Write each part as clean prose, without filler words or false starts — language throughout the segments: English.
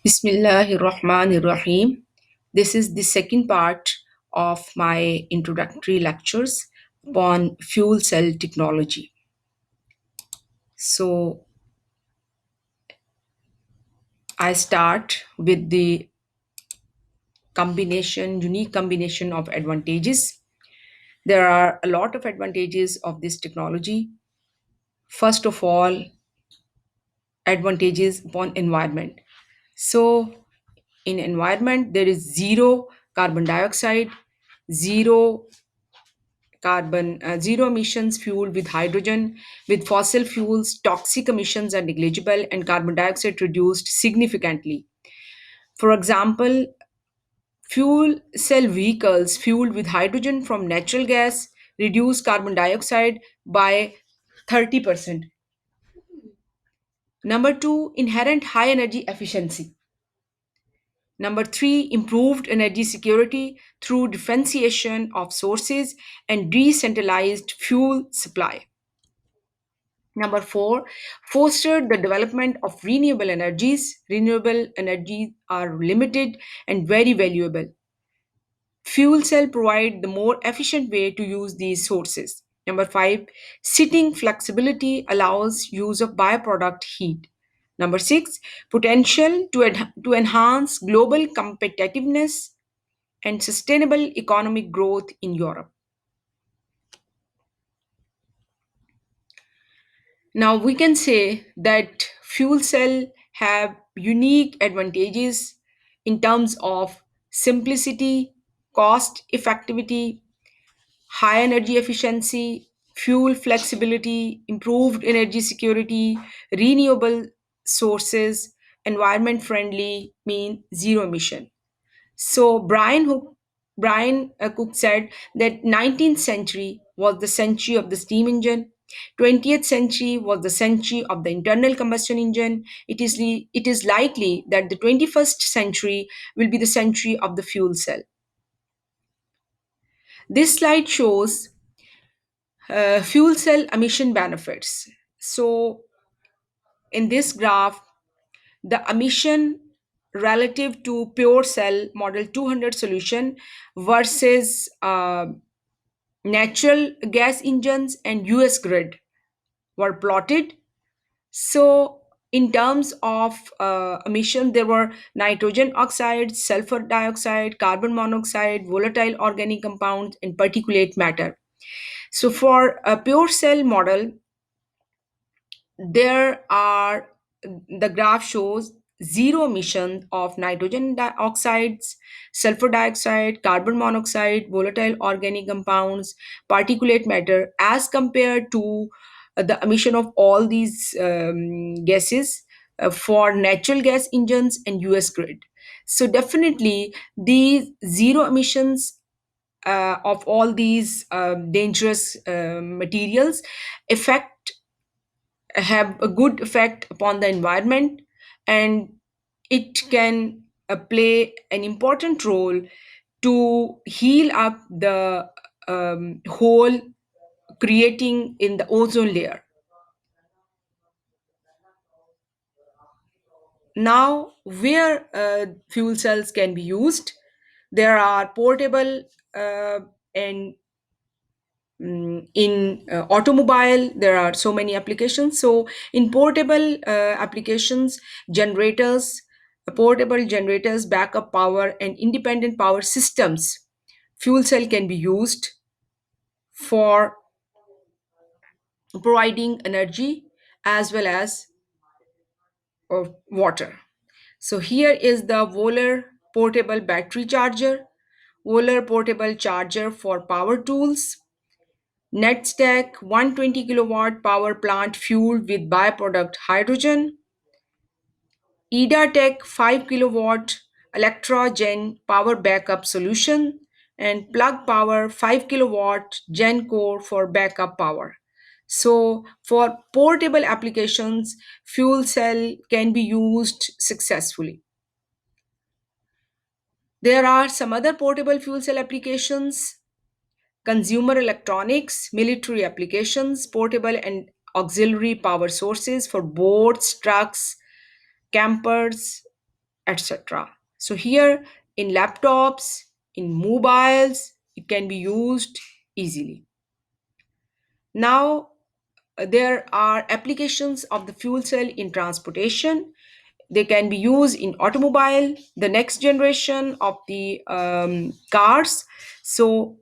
Bismillahirrahmanirrahim. This is the second part of my introductory lectures upon fuel cell technology. So, I start with the unique combination of advantages. There are a lot of advantages of this technology. First of all, advantages upon environment. So, in environment, there is zero carbon dioxide, zero zero emissions fuel with hydrogen. With fossil fuels, toxic emissions are negligible and carbon dioxide reduced significantly. For example, fuel cell vehicles fueled with hydrogen from natural gas reduce carbon dioxide by 30%. Number two, inherent high energy efficiency. Number three, improved energy security through differentiation of sources and decentralized fuel supply. Number four, fostered the development of renewable energies. Renewable energies are limited and very valuable. Fuel cell provide the more efficient way to use these sources. Number five, seating flexibility allows use of byproduct heat. Number six, potential to enhance global competitiveness and sustainable economic growth in Europe. Now we can say that fuel cell have unique advantages in terms of simplicity, cost effectivity, high energy efficiency, fuel flexibility, improved energy security, renewable sources, environment friendly mean zero emission. So Brian Cook said that 19th century was the century of the steam engine. 20th century was the century of the internal combustion engine. It is likely that the 21st century will be the century of the fuel cell. This slide shows fuel cell emission benefits. So in this graph, the emission relative to pure cell model 200 solution versus natural gas engines and US grid were plotted. So in terms of emission, there were nitrogen oxide, sulfur dioxide, carbon monoxide, volatile organic compounds, and particulate matter. So for a pure cell model, there are the graph shows zero emission of nitrogen dioxides, sulfur dioxide, carbon monoxide, volatile organic compounds, particulate matter as compared to the emission of all these gases for natural gas engines and US grid. So definitely these zero emissions of all these dangerous materials affect have a good effect upon the environment, and it can play an important role to heal up the hole creating in the ozone layer. Now where fuel cells can be used, there are portable and in automobile there are so many applications. So in portable applications, generators, portable generators, backup power and independent power systems, fuel cell can be used for providing energy as well as water. So here is the Volar portable battery charger, Volar portable charger for power tools, NetStack 120 kilowatt power plant fueled with byproduct hydrogen, EDATech 5 kilowatt Electrogen power backup solution, and Plug Power 5 kilowatt Gen Core for backup power. So for portable applications, fuel cell can be used successfully. There are some other portable fuel cell applications: consumer electronics, military applications, portable and auxiliary power sources for boats, trucks, campers, etc. So here in laptops, in mobiles, it can be used easily. Now, there are applications of the fuel cell in transportation. They can be used in automobile, the next generation of the cars. So,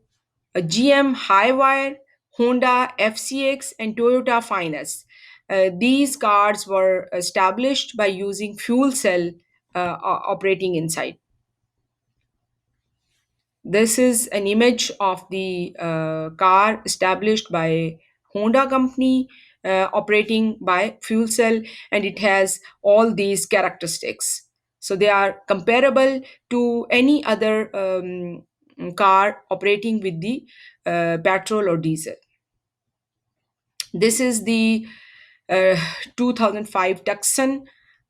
GM Highwire, Honda FCX, and Toyota Finance. These cars were established by using fuel cell operating inside. This is an image of the car established by Honda company, operating by fuel cell, and it has all these characteristics. So they are comparable to any other car operating with the petrol or diesel. This is the uh, 2005 Tucson,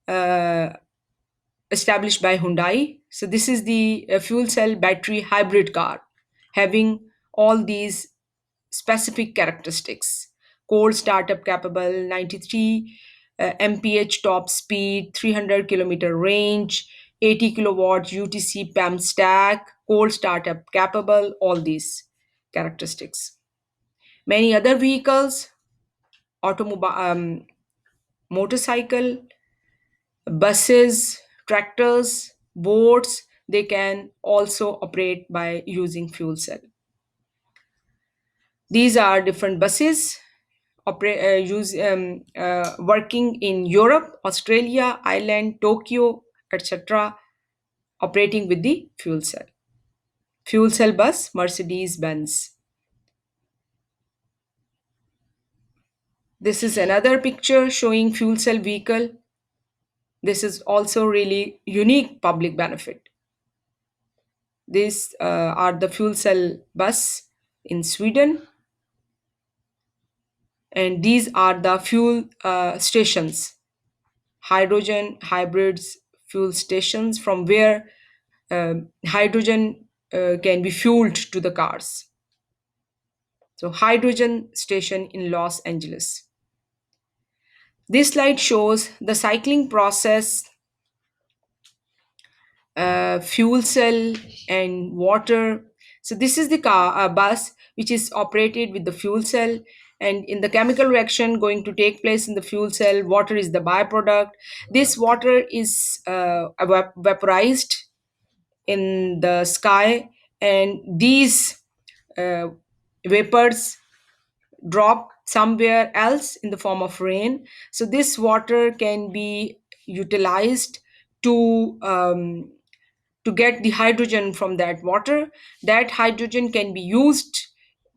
uh, established by Hyundai. So this is the fuel cell battery hybrid car, having all these specific characteristics: cold startup capable, 93 mph top speed, 300-kilometer range, 80 kilowatt UTC PAM stack, cold startup capable, all these characteristics. Many other vehicles, automobile, motorcycle, buses, tractors, boats, they can also operate by using fuel cell. These are different buses working in Europe, Australia, Ireland, Tokyo, etc., operating with the fuel cell. Fuel cell bus, Mercedes Benz. This is another picture showing fuel cell vehicle. This is also really unique public benefit. These are the fuel cell bus in Sweden, and these are the fuel stations, hydrogen hybrids fuel stations from where hydrogen can be fueled to the cars. So, hydrogen station in Los Angeles. This slide shows the cycling process, fuel cell and water. So this is the bus which is operated with the fuel cell, and in the chemical reaction going to take place in the fuel cell, water is the byproduct. This water is vaporized in the sky, and these uh, vapors drop somewhere else in the form of rain. So this water can be utilized to to get the hydrogen from that water. That hydrogen can be used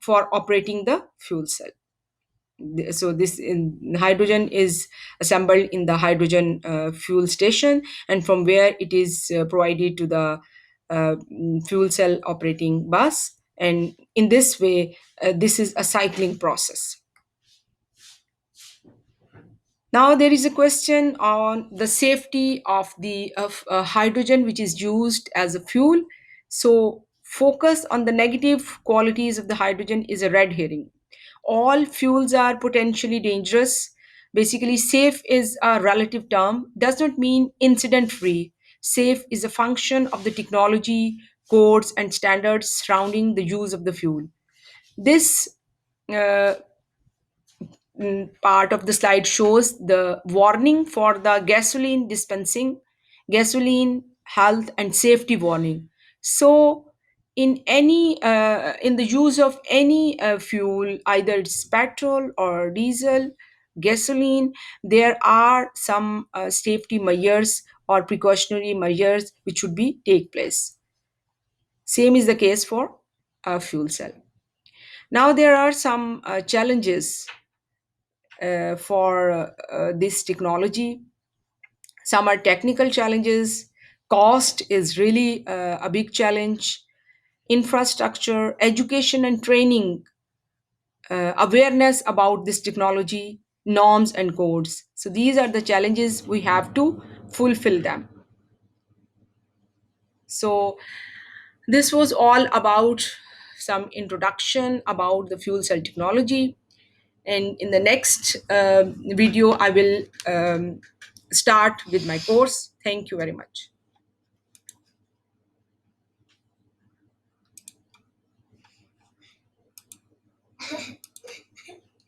for operating the fuel cell. So this hydrogen is assembled in the hydrogen fuel station, and from where it is provided to the fuel cell operating bus, and in this way this is a cycling process. Now there is a question on the safety of the hydrogen which is used as a fuel. So focus on the negative qualities of the hydrogen is a red herring. All fuels are potentially dangerous. Basically, safe is a relative term, does not mean incident free. Safe is a function of the technology, codes, and standards surrounding the use of the fuel. This uh, part of the slide shows the warning for the gasoline dispensing, gasoline health and safety warning. So in the use of any fuel, either it's petrol or diesel, gasoline, there are some safety measures or precautionary measures which should be take place. Same is the case for a fuel cell. Now there are some challenges for this technology. Some are technical challenges. Cost is really a big challenge. Infrastructure, education, and training, awareness about this technology, norms, and codes. So, these are the challenges we have to fulfill them. So, this was all about some introduction about the fuel cell technology. And in the next video, I will start with my course. Thank you very much.